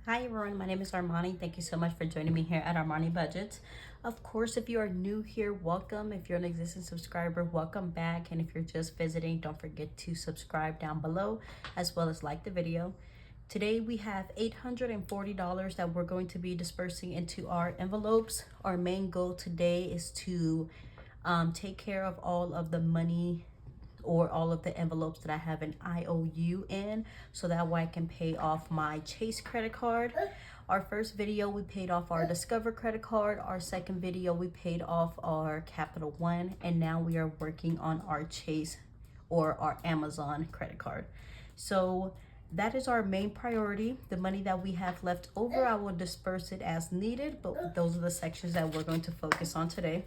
Hi everyone, my name is Armani. Thank you so much for joining me here at Armani Budgets. Of course, if you are new here, welcome. If you're an existing subscriber, welcome back. And if you're just visiting, don't forget to subscribe down below as well as like the video. Today we have $840 that we're going to be dispersing into our envelopes. Our main goal today is to take care of all of the money or all of the envelopes that I have an IOU in, so that way I can pay off my Chase credit card. Our first video, we paid off our Discover credit card. Our second video, we paid off our Capital One, and now we are working on our Chase or our Amazon credit card. So that is our main priority. The money that we have left over, I will disperse it as needed, but those are the sections that we're going to focus on today.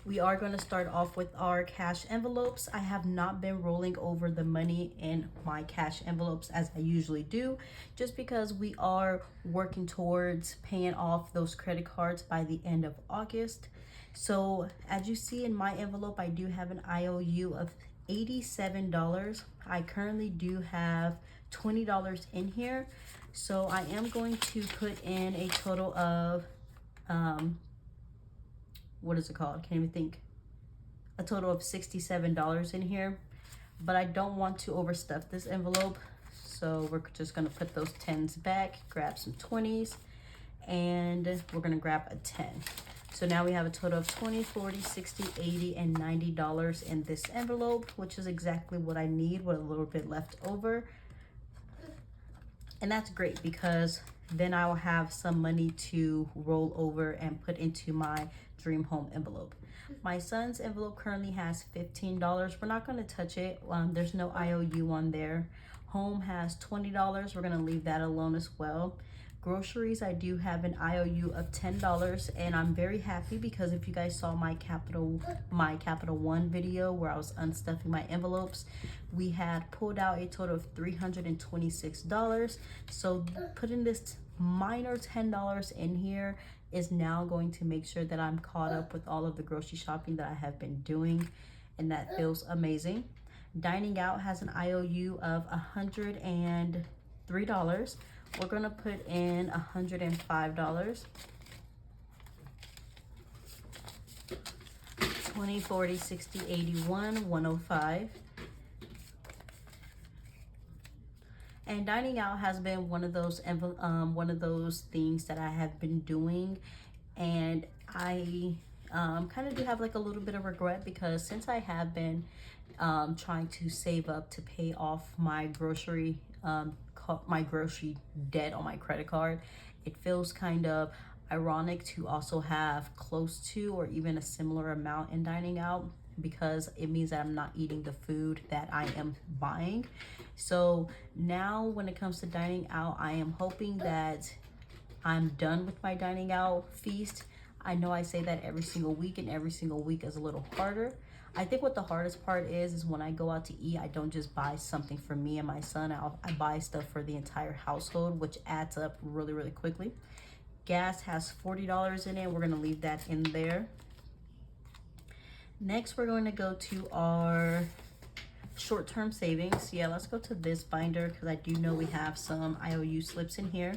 We are going to start off with our cash envelopes. I have not been rolling over the money in my cash envelopes as I usually do, just because we are working towards paying off those credit cards by the end of August. So as you see in my envelope, I do have an IOU of $87. I currently do have $20 in here. So I am going to put in a total of what is it called? I can't even think. A total of $67 in here, but I don't want to overstuff this envelope. So we're just gonna put those 10s back, grab some 20s, and we're gonna grab a 10. So now we have a total of $20, $40, $60, $80, and $90 in this envelope, which is exactly what I need with a little bit left over. And that's great because then I will have some money to roll over and put into my dream home envelope. My son's envelope currently has $15. We're not going to touch it. There's no IOU on there. Home has $20. We're going to leave that alone as well. Groceries, I do have an IOU of $10, and I'm very happy because if you guys saw my Capital One video where I was unstuffing my envelopes, we had pulled out a total of $326. So putting this minor $10 in here is now going to make sure that I'm caught up with all of the grocery shopping that I have been doing, and that feels amazing. Dining out has an IOU of $103. We're gonna put in $105. 20, 40, 60, 81, 105. And dining out has been one of those things that I have been doing, and I kind of do have like a little bit of regret because since I have been trying to save up to pay off my grocery debt on my credit card, it feels kind of ironic to also have close to or even a similar amount in dining out, because it means that I'm not eating the food that I am buying. So now when it comes to dining out, I am hoping that I'm done with my dining out feast. I know I say that every single week, and every single week is a little harder. I think what the hardest part is when I go out to eat, I don't just buy something for me and my son. I buy stuff for the entire household, which adds up really, really quickly. Gas has $40 in it. We're gonna leave that in there. Next, we're going to go to our short-term savings. Yeah, let's go to this binder because I do know we have some IOU slips in here.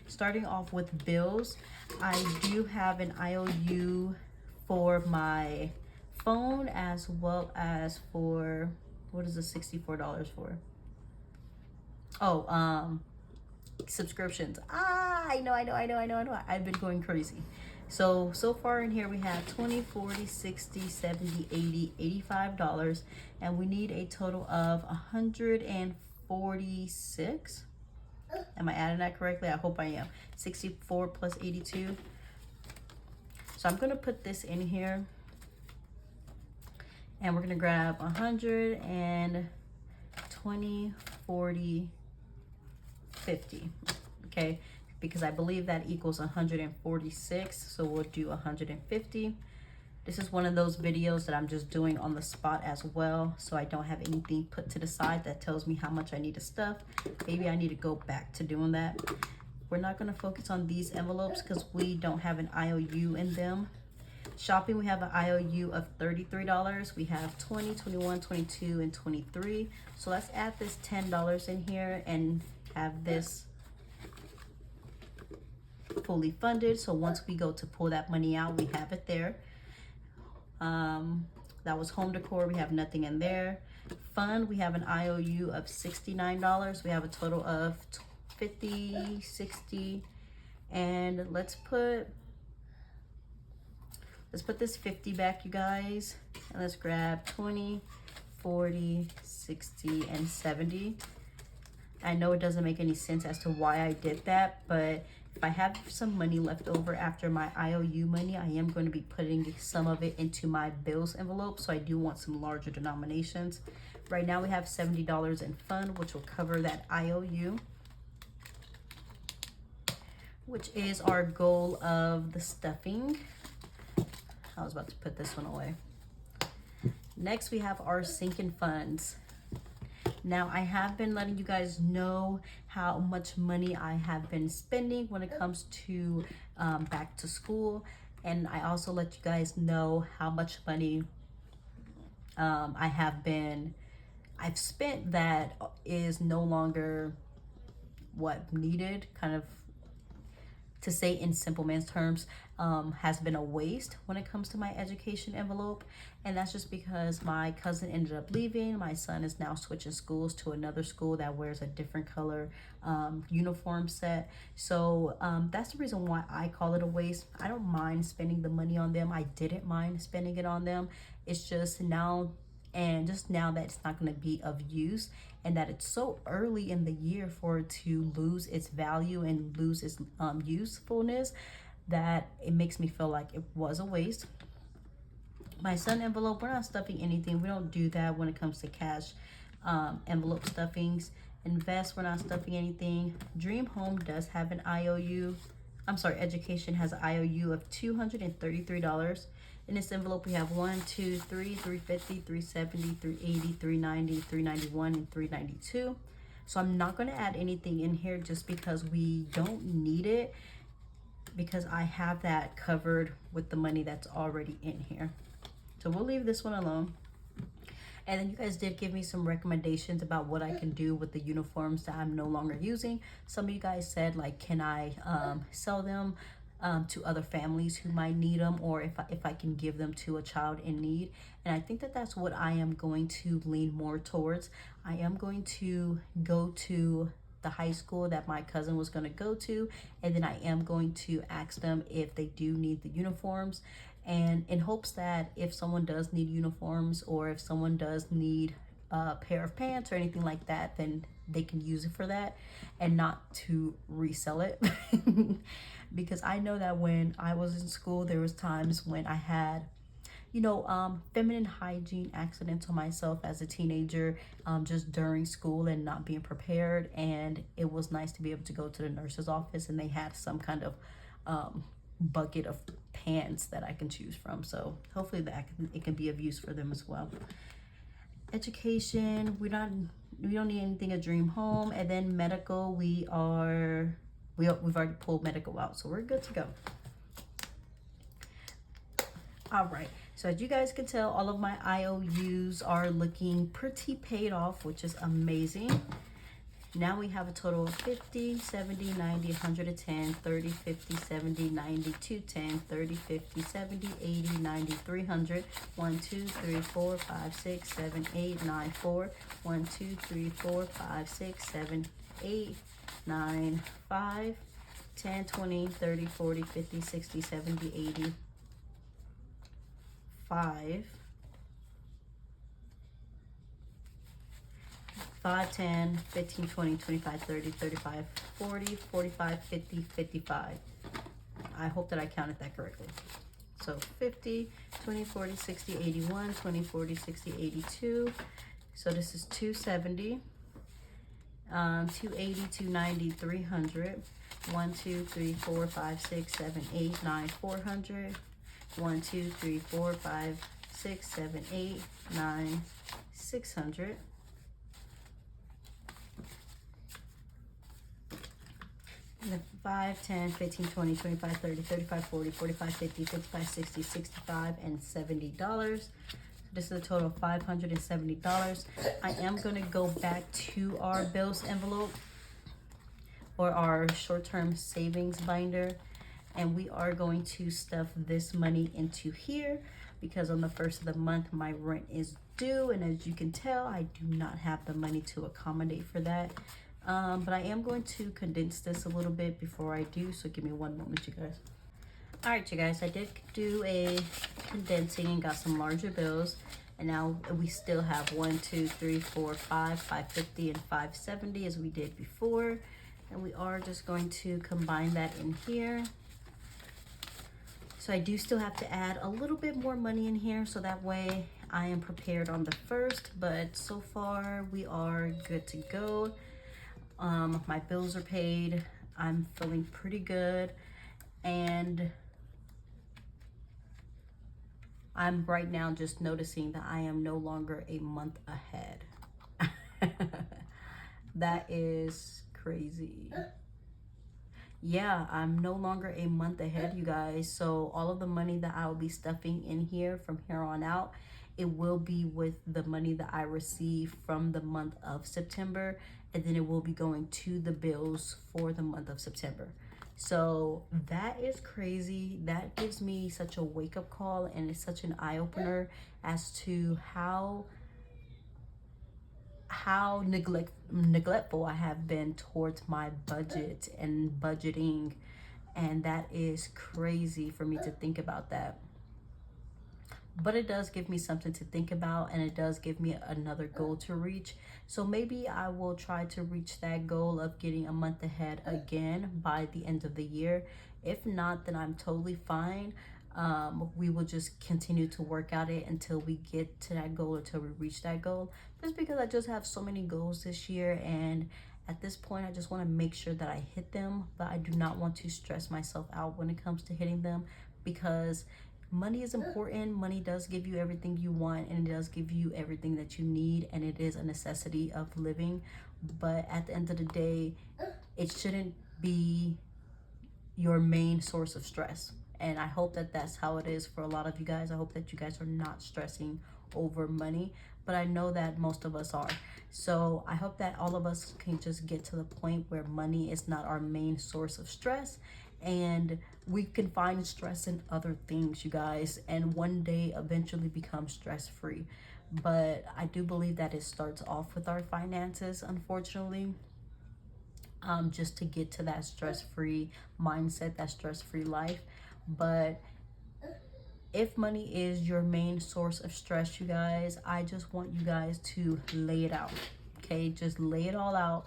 Starting off with bills, I do have an IOU for my phone as well as for, what is the $64 for? Oh, subscriptions. I know. I've been going crazy. So far in here we have 20, 40, 60, 70, 80, $85, and we need a total of 146. Am I adding that correctly? I hope I am. 64 plus 82. So I'm gonna put this in here, and we're gonna grab 120, 40, 50. Okay, because I believe that equals 146, so we'll do 150. This is one of those videos that I'm just doing on the spot as well, so I don't have anything put to the side that tells me how much I need to stuff. Maybe I need to go back to doing that. We're not going to focus on these envelopes because we don't have an IOU in them. Shopping, we have an IOU of $33. We have 20, 21, 22, and 23. So let's add this $10 in here and have this fully funded. So once we go to pull that money out, we have it there. That was home decor. We have nothing in there. Fund, we have an IOU of $69. We have a total of 50, 60, and let's put this 50 back, you guys, and let's grab 20, 40, 60, and 70. I know it doesn't make any sense as to why I did that, but if I have some money left over after my IOU money, I am going to be putting some of it into my bills envelope, so I do want some larger denominations. Right now we have $70 in fund, which will cover that IOU, which is our goal of the stuffing. I was about to put this one away. Next, we have our sinking funds. Now, I have been letting you guys know how much money I have been spending when it comes to back to school. And I also let you guys know how much money I've spent that is no longer what needed, kind of, to say in simple man's terms, has been a waste when it comes to my education envelope. And that's just because my cousin ended up leaving. My son is now switching schools to another school that wears a different color uniform set. So that's the reason why I call it a waste. I don't mind spending the money on them. I didn't mind spending it on them. It's just now, and just now that it's not going to be of use, and that it's so early in the year for it to lose its value and lose its usefulness, that it makes me feel like it was a waste. My son envelope, we're not stuffing anything. We don't do that when it comes to cash envelope stuffings. Invest, we're not stuffing anything. Dream Home does have an IOU. I'm sorry, Education has an IOU of $233. In this envelope, we have 1, 2, 3, 350, 370, 380, 390, 391, and 392. So I'm not going to add anything in here just because we don't need it, because I have that covered with the money that's already in here. So we'll leave this one alone. And then you guys did give me some recommendations about what I can do with the uniforms that I'm no longer using. Some of you guys said, like, can I sell them to other families who might need them, or if I can give them to a child in need. And I think that that's what I am going to lean more towards. I am going to go to the high school that my cousin was going to go to, and then I am going to ask them if they do need the uniforms, and in hopes that if someone does need uniforms, or if someone does need a pair of pants or anything like that, then they can use it for that and not to resell it. Because I know that when I was in school, there was times when I had, feminine hygiene accidents on myself as a teenager, just during school and not being prepared. And it was nice to be able to go to the nurse's office and they had some kind of bucket of pants that I can choose from. So hopefully it can be of use for them as well. Education, we don't need anything at Dream Home. And then medical, we've already pulled medical out, so we're good to go. All right, so as you guys can tell, all of my IOUs are looking pretty paid off, which is amazing. Now we have a total of 50, 70, 90, 110, 30, 50, 70, 90, 210, 30, 50, 70, 80, 90, 300, 1, 2, 3, 4, 5, 6, 7, 8, 9, 4, 1, 2, 3, 4, 5, 6, 7, 8, 9, 5, 10, 20, 30, 40, 50, 60, 70, 80, 5, 5, 10, 15, 20, 25, 30, 35, 40, 45, 50, 55. I hope that I counted that correctly. So 50, 20, 40, 60, 81, 20, 40, 60, 82. So this is 270, 280, 290, 300. 1, 2, 3, 4, 5, 6, 7, 8, 9, 400. 1, 2, 3, 4, 5, 6, 7, 8, 9, 600. And then 5, 10, 15, 20, 25, 30, 35, 40, 45, 50, 55, 60, 65, and $70. This is a total of $570. I am going to go back to our bills envelope, or our short-term savings binder, and we are going to stuff this money into here because on the first of the month my rent is due, and as you can tell, I do not have the money to accommodate for that. But I am going to condense this a little bit before I do, so give me one moment, you guys. All right, you guys, I did do a condensing and got some larger bills, and now we still have 1, 2, 3, 4, 5, 550 and 570 as we did before, and we are just going to combine that in here. So I do still have to add a little bit more money in here, so that way I am prepared on the first, but so far we are good to go. My bills are paid. I'm feeling pretty good, and I'm right now just noticing that I am no longer a month ahead. That is crazy. Yeah, I'm no longer a month ahead, you guys. So all of the money that I will be stuffing in here from here on out, it will be with the money that I receive from the month of September, and then it will be going to the bills for the month of September. So that is crazy. That gives me such a wake-up call, and it's such an eye-opener as to how neglectful I have been towards my budget and budgeting, and that is crazy for me to think about that. But it does give me something to think about, and it does give me another goal to reach. So maybe I will try to reach that goal of getting a month ahead again by the end of the year. If not, then I'm totally fine. We will just continue to work at it until we get to that goal, until we reach that goal. Just because I just have so many goals this year, and at this point I just want to make sure that I hit them, but I do not want to stress myself out when it comes to hitting them, because money is important. Money does give you everything you want, and it does give you everything that you need, and it is a necessity of living. But at the end of the day, it shouldn't be your main source of stress. And I hope that that's how it is for a lot of you guys. I hope that you guys are not stressing over money, but I know that most of us are. So I hope that all of us can just get to the point where money is not our main source of stress, and we can find stress in other things, you guys, and one day eventually become stress-free. But I do believe that it starts off with our finances, unfortunately. Just to get to that stress-free mindset, that stress-free life. But if money is your main source of stress, you guys, I just want you guys to lay it out. Okay, just lay it all out.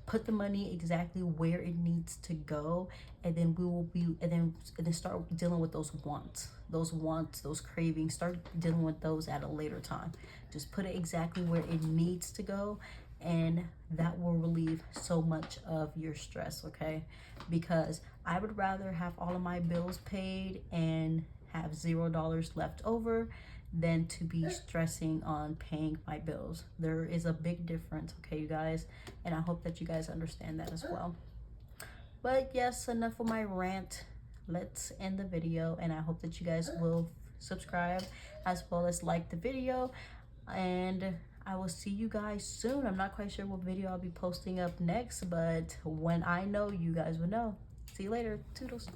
Put the money exactly where it needs to go, and then we will be, and then start dealing with those wants, those cravings. Start dealing with those at a later time. Just put it exactly where it needs to go, and that will relieve so much of your stress, okay? Because I would rather have all of my bills paid and have $0 left over than to be stressing on paying my bills. There is a big difference, okay, you guys? And I hope that you guys understand that as well. But yes, enough of my rant. Let's end the video, and I hope that you guys will subscribe as well as like the video, and I will see you guys soon. I'm not quite sure what video I'll be posting up next, but when I know, you guys will know. See you later. Toodles.